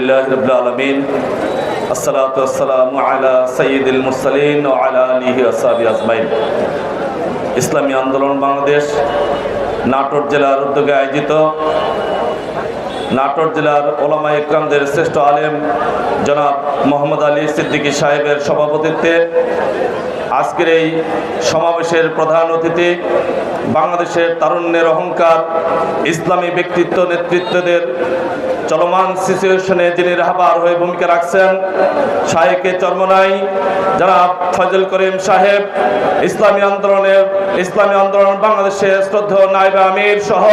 আলহামদুলিল্লাহ রাব্বিল আলামিন আসসালাতু ওয়াসসালামু আলা সাইয়্যিদিল মুরসালিন ওয়া আলা আলিহি ওয়া সাহবিহি আজমাইন। ইসলামী আন্দোলন বাংলাদেশ নাটোর জেলার উদ্যোগে আয়োজিত নাটোর জেলার ওলামা ইকরামদের শ্রেষ্ঠ আলেম জনাব মোহাম্মদ আলী সিদ্দিকী সাহেবের সভাপতিত্বে আজকের এই সমাবেশের প্রধান অতিথি বাংলাদেশের তারুণ্যের অহংকার ইসলামী ব্যক্তিত্ব নেতৃত্বদের চলমান সিচুয়েশনে যিনি রাহবার হয়ে ভূমিকা রাখছেন শায়েখে চরমনাই জনাব ফজল করিম সাহেব, ইসলামী আন্দোলন বাংলাদেশের শ্রদ্ধেয় নায়েব আমির সহ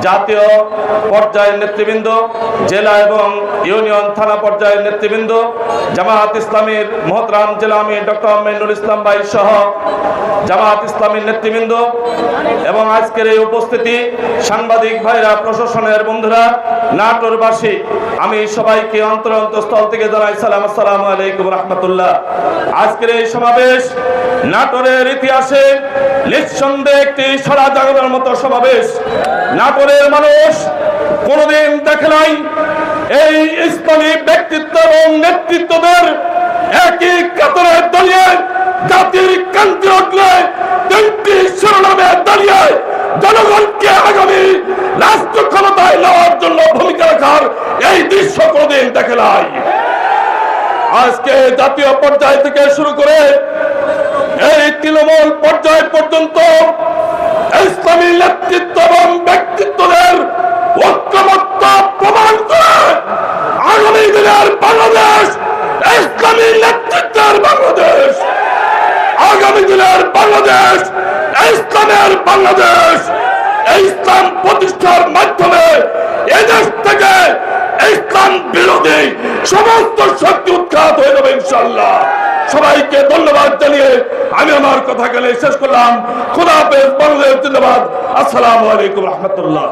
জাতীয় পর্যায়ের নেতৃবৃন্দ, জেলা এবং ইউনিয়ন থানা পর্যায়ের নেতৃবৃন্দ, জামায়াত ইসলামীর মহতরাম জেলা আমির ডক্টর মাইনুল ইসলাম ভাই সহ জামায়াত ইসলামীর নেতৃবৃন্দ এবং আজকের এই উপস্থিতি সাংবাদিক ভাইরা, প্রশাসনের বন্ধুরা, নাটোরবাসী, আমি সবাইকে অন্তরস্থল থেকে জানাই সালাম, আসসালামু আলাইকুম রাহমাতুল্লাহ। আজকের এই সমাবেশ নাটোরের ইতিহাসে নিঃসন্দেহে একটি সারা জাগানোর মতো সমাবেশ। নাটোরের মানুষ কোনোদিন দেখে নাই এই ইসলামী ব্যক্তিত্ব এবং নেতৃত্বদের একই কাতারে দাঁড়িয়ে জাতির কান্তি উঠলে তিনটি শিরোনামে দাঁড়িয়ে জনগণকে আগামী রাষ্ট্র ক্ষমতায় নেওয়ার জন্য ভূমিকা রাখার এই দৃশ্য কোনদিন দেখে নাই। আজকে জাতীয় পর্যায় থেকে শুরু করে এই তৃণমূল পর্যায় পর্যন্ত ইসলামী নেতৃত্ব এবং ব্যক্তিত্বদের ঐক্যমত্য প্রমাণ করে আগামী দিনের বাংলাদেশ ইসলামী নেতৃত্বের বাংলাদেশ, আগামী দিনের বাংলাদেশ ইসলামের বাংলাদেশ। ইসলাম প্রতিষ্ঠার মাধ্যমে এদেশ থেকে ইসলাম বিরোধী সমস্ত শক্তি উৎখাত হয়ে যাবে ইনশাআল্লাহ। সবাইকে ধন্যবাদ জানিয়ে আমি আমার কথা শেষ করলাম। খোদা হাফেজ। বাংলাদেশ জিন্দাবাদ। আসসালামু আলাইকুম রহমতুল্লাহ।